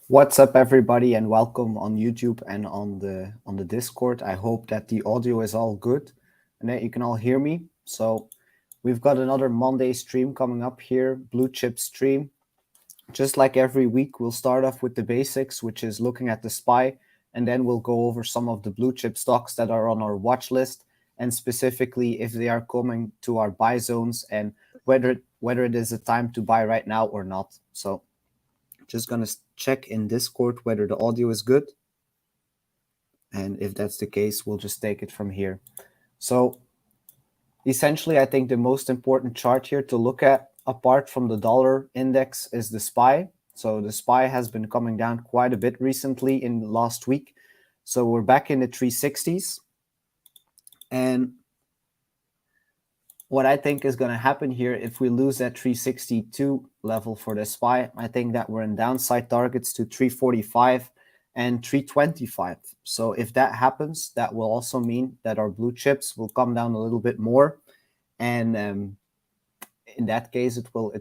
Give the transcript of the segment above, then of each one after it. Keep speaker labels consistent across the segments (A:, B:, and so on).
A: What's up, everybody, and welcome on YouTube and on the Discord. I hope that the audio is all good and that you can all hear me. So we've got another Monday stream coming up here, blue chip stream. Just like every week, we'll start off with the basics, which is looking at the SPY, and then we'll go over some of the blue chip stocks that are on our watch list, and specifically if they are coming to our buy zones and whether it is a time to buy right now or not. So just going to check in Discord whether the audio is good. And if that's the case, we'll just take it from here. So essentially, I think the most important chart here to look at, apart from the dollar index, is the SPY. So the SPY has been coming down quite a bit recently in last week. So we're back in the 360s. And what I think is going to happen here, if we lose that 362 level for the SPY, I think that we're in downside targets to 345 and 325. So if that happens, that will also mean that our blue chips will come down a little bit more. And in that case, it will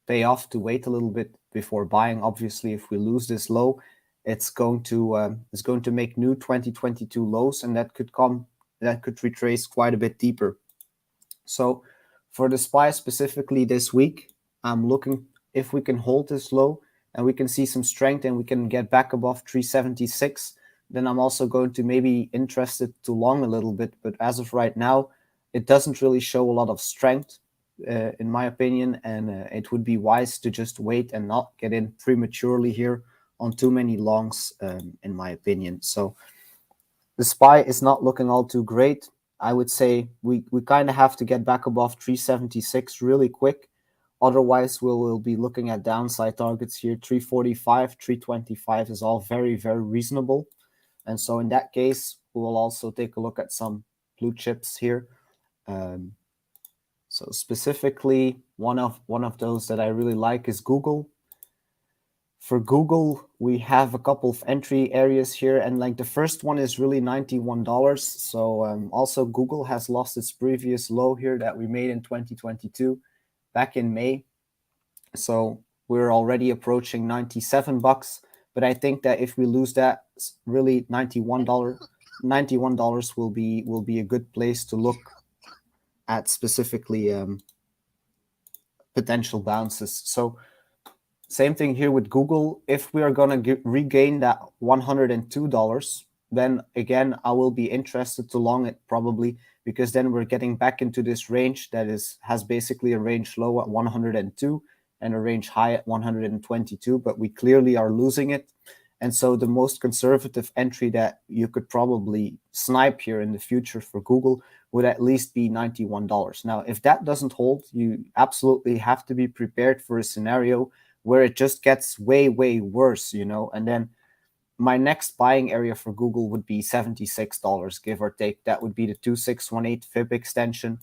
A: pay off to wait a little bit before buying. Obviously, if we lose this low, it's going to make new 2022 lows, and that could retrace quite a bit deeper. So for the SPY specifically this week, I'm looking if we can hold this low and we can see some strength and we can get back above 376, then I'm also going to maybe interested to long a little bit. But as of right now, it doesn't really show a lot of strength, in my opinion, and it would be wise to just wait and not get in prematurely here on too many longs, in my opinion. So the SPY is not looking all too great. I would say we kind of have to get back above 376 really quick. Otherwise, we'll be looking at downside targets here. 345, 325 is all very, very reasonable. And so in that case, we'll also take a look at some blue chips here. So specifically, one of those that I really like is Google. For Google, we have a couple of entry areas here, and like the first one is really $91. So also Google has lost its previous low here that we made in 2022 back in May. So we're already approaching $97. But I think that if we lose that, really $91 will be a good place to look at specifically potential bounces. So same thing here with Google. If we are going to regain that $102, then again, I will be interested to long it probably, because then we're getting back into this range that has basically a range low at 102 and a range high at 122, but we clearly are losing it. And so the most conservative entry that you could probably snipe here in the future for Google would at least be $91. Now, if that doesn't hold, you absolutely have to be prepared for a scenario where it just gets way, way worse, and then my next buying area for Google would be $76, give or take. That would be the 2618 fib extension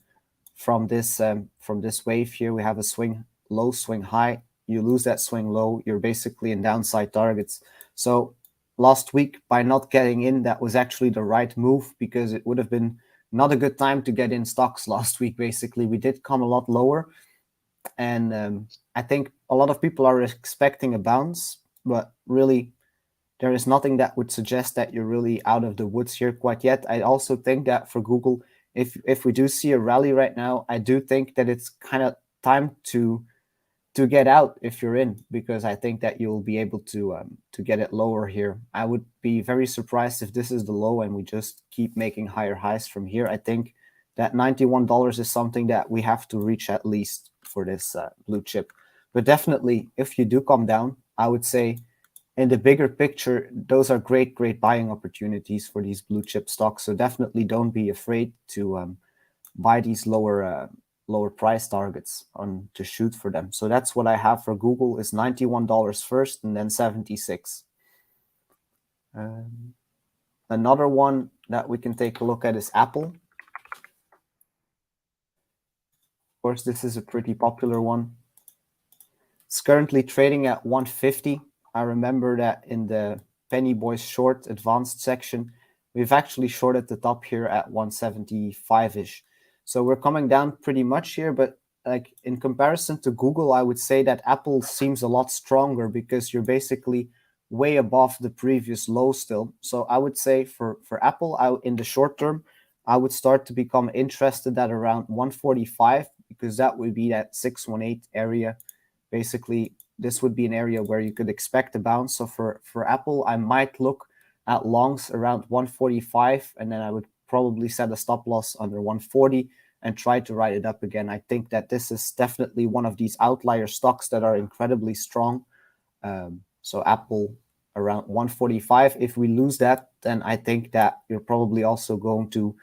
A: from this wave here. We have a swing low, swing high. You lose that swing low, you're basically in downside targets. So last week, by not getting in, that was actually the right move, because it would have been not a good time to get in stocks last week. Basically, we did come a lot lower. And I think a lot of people are expecting a bounce, but really there is nothing that would suggest that you're really out of the woods here quite yet. I also think that for Google, if we do see a rally right now, I do think that it's kind of time to get out if you're in, because I think that you'll be able to get it lower here. I would be very surprised if this is the low and we just keep making higher highs from here. I think that $91 is something that we have to reach at least for this blue chip. But definitely, if you do come down, I would say in the bigger picture, those are great buying opportunities for these blue chip stocks. So definitely don't be afraid to buy these lower price targets to shoot for them. So that's what I have for Google, is $91 first and then 76. Another one that we can take a look at is Apple. Of course, this is a pretty popular one. It's currently trading at 150. I remember that in the Pennybois short advanced section, we've actually shorted the top here at 175-ish. So we're coming down pretty much here, but like in comparison to Google, I would say that Apple seems a lot stronger, because you're basically way above the previous low still. So I would say for Apple, in the short term, I would start to become interested at around 145, because that would be that 618 area. Basically, this would be an area where you could expect a bounce. So for Apple, I might look at longs around 145, and then I would probably set a stop loss under 140 and try to ride it up again. I think that this is definitely one of these outlier stocks that are incredibly strong. So Apple around 145. If we lose that, then I think that you're probably also going to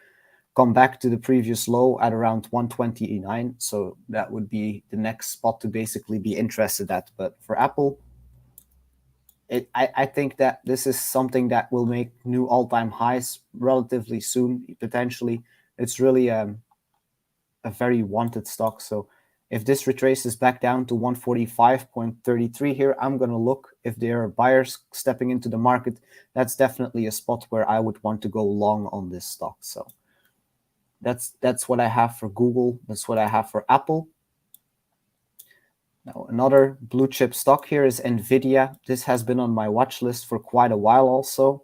A: come back to the previous low at around 129. So that would be the next spot to basically be interested at. But for Apple, I think that this is something that will make new all-time highs relatively soon, potentially. It's really a very wanted stock. So if this retraces back down to 145.33 here, I'm going to look. If there are buyers stepping into the market, that's definitely a spot where I would want to go long on this stock. So that's what I have for Google. That's what I have for Apple. Now, another blue chip stock here is NVIDIA. This has been on my watch list for quite a while also.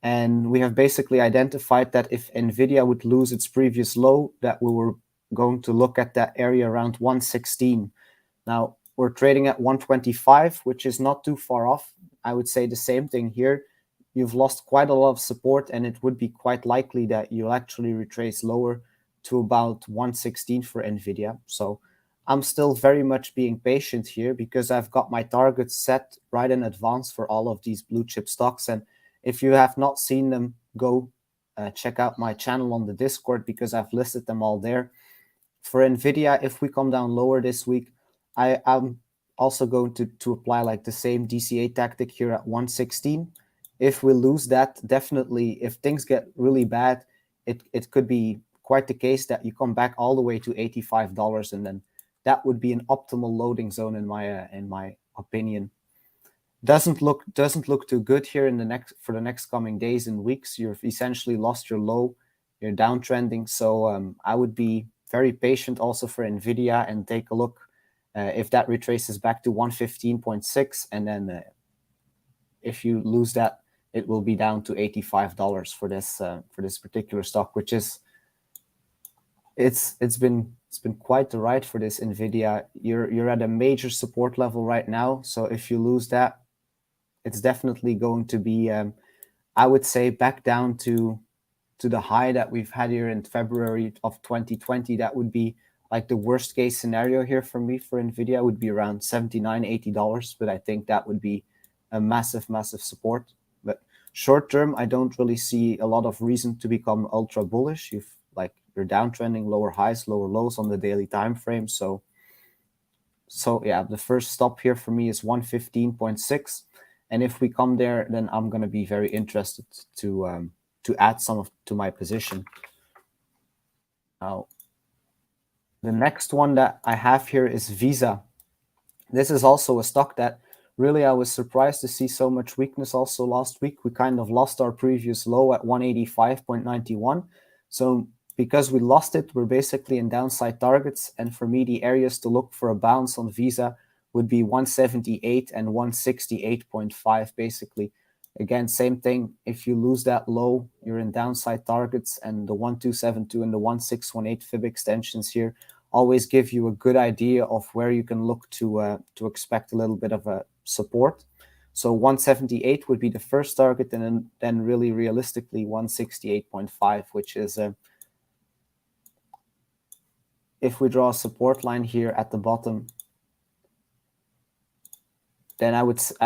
A: And we have basically identified that if NVIDIA would lose its previous low, that we were going to look at that area around 116. Now, we're trading at 125, which is not too far off. I would say the same thing here. You've lost quite a lot of support, and it would be quite likely that you'll actually retrace lower to about 116 for NVIDIA. So I'm still very much being patient here, because I've got my targets set right in advance for all of these blue chip stocks. And if you have not seen them, go check out my channel on the Discord, because I've listed them all there. For NVIDIA, if we come down lower this week, I'm also going to apply like the same DCA tactic here at 116. If we lose that, definitely, if things get really bad, it could be quite the case that you come back all the way to $85, and then that would be an optimal loading zone in my opinion. Doesn't look too good here for the next coming days and weeks. You've essentially lost your low, you're downtrending. So I would be very patient also for NVIDIA and take a look if that retraces back to 115.6, and then if you lose that, it will be down to $85 for this particular stock, which is it's been quite the ride for this NVIDIA. You're at a major support level right now, so if you lose that, it's definitely going to be, I would say, back down to the high that we've had here in February of 2020. That would be like the worst case scenario here for me for NVIDIA, would be around $79, $80. But I think that would be a massive, massive support. But short term, I don't really see a lot of reason to become ultra bullish. You're downtrending, lower highs, lower lows on the daily time frame. So yeah, the first stop here for me is 115.6. And if we come there, then I'm going to be very interested to add some to my position. Now, the next one that I have here is Visa. This is also a stock that really I was surprised to see so much weakness also last week. We kind of lost our previous low at 185.91. So because we lost it, we're basically in downside targets. And for me, the areas to look for a bounce on Visa would be 178 and 168.5, basically. Again, same thing. If you lose that low, you're in downside targets, and the 1272 and the 1618 fib extensions here always give you a good idea of where you can look to expect a little bit of a support. So 178 would be the first target, and then really realistically 168.5, which is if we draw a support line here at the bottom, then I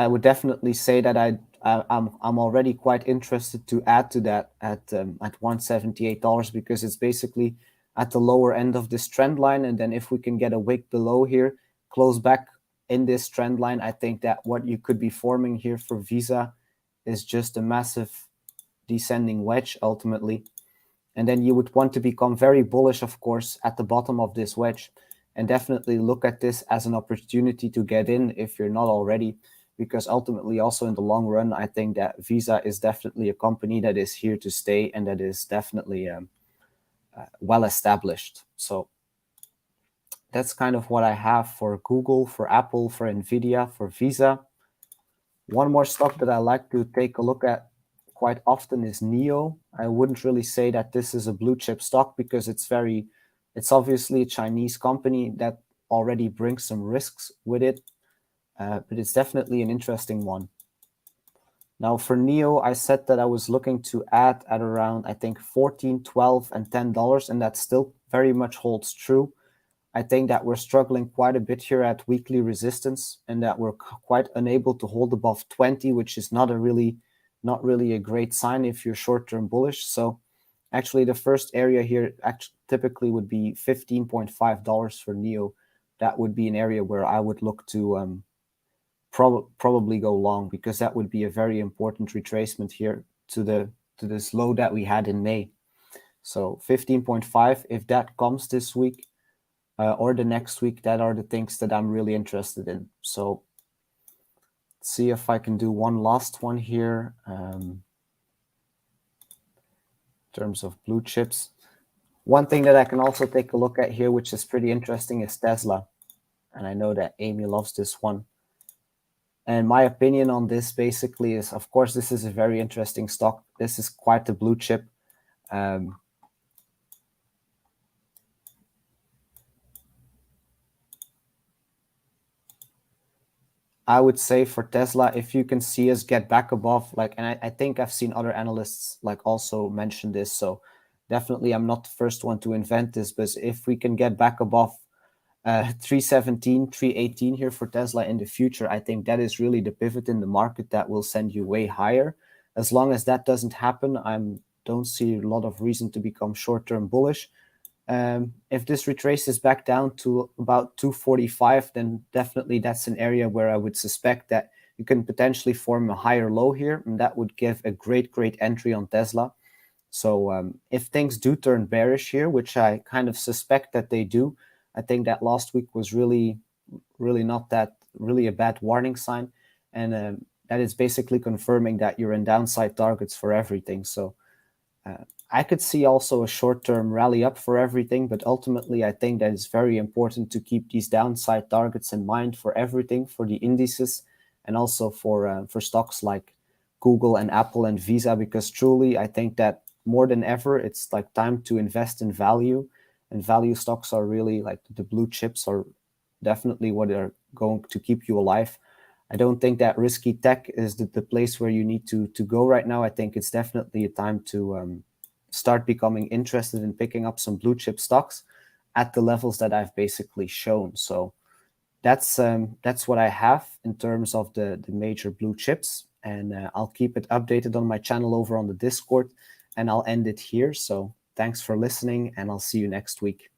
A: would definitely say that I'm already quite interested to add to that at $178, because it's basically at the lower end of this trend line. And then if we can get a wick below here, close back in this trend line, I think that what you could be forming here for Visa is just a massive descending wedge ultimately. And then you would want to become very bullish, of course, at the bottom of this wedge, and definitely look at this as an opportunity to get in if you're not already, because ultimately also in the long run, I think that Visa is definitely a company that is here to stay and that is definitely well established. So that's kind of what I have for Google, for Apple, for NVIDIA, for Visa. One more stock that I like to take a look at quite often is NEO. I wouldn't really say that this is a blue chip stock because it's obviously a Chinese company that already brings some risks with it, but it's definitely an interesting one. Now for NEO, I said that I was looking to add at around, I think, $14, $12, and $10, and that still very much holds true. I think that we're struggling quite a bit here at weekly resistance, and that we're quite unable to hold above 20, which is not really a great sign if you're short-term bullish. So actually the first area here typically would be $15.5 for NEO. That would be an area where I would look to probably go long, because that would be a very important retracement here to this low that we had in May. So 15.5, if that comes this week, or the next week, that are the things that I'm really interested in. So let's see if I can do one last one here. In terms of blue chips, one thing that I can also take a look at here, which is pretty interesting, is Tesla. And I know that Amy loves this one. And my opinion on this basically is, of course, this is a very interesting stock. This is quite a blue chip. I would say for Tesla, if you can see us get back above, like, and I think I've seen other analysts like also mention this. So definitely I'm not the first one to invent this, but if we can get back above 317, 318 here for Tesla in the future, I think that is really the pivot in the market that will send you way higher. As long as that doesn't happen, I don't see a lot of reason to become short-term bullish. If this retraces back down to about 245, then definitely that's an area where I would suspect that you can potentially form a higher low here, and that would give a great entry on Tesla. So if things do turn bearish here, which I kind of suspect that they do, I think that last week was really not that really a bad warning sign, and that is basically confirming that you're in downside targets for everything. So I could see also a short-term rally up for everything, but ultimately I think that it's very important to keep these downside targets in mind for everything, for the indices, and also for stocks like Google and Apple and Visa, because truly I think that more than ever it's like time to invest in value, and value stocks are really like the blue chips are definitely what are going to keep you alive. I don't think that risky tech is the place where you need to go right now. I think it's definitely a time to start becoming interested in picking up some blue chip stocks at the levels that I've basically shown. So that's what I have in terms of the major blue chips, and I'll keep it updated on my channel over on the Discord, and I'll end it here. So thanks for listening, and I'll see you next week.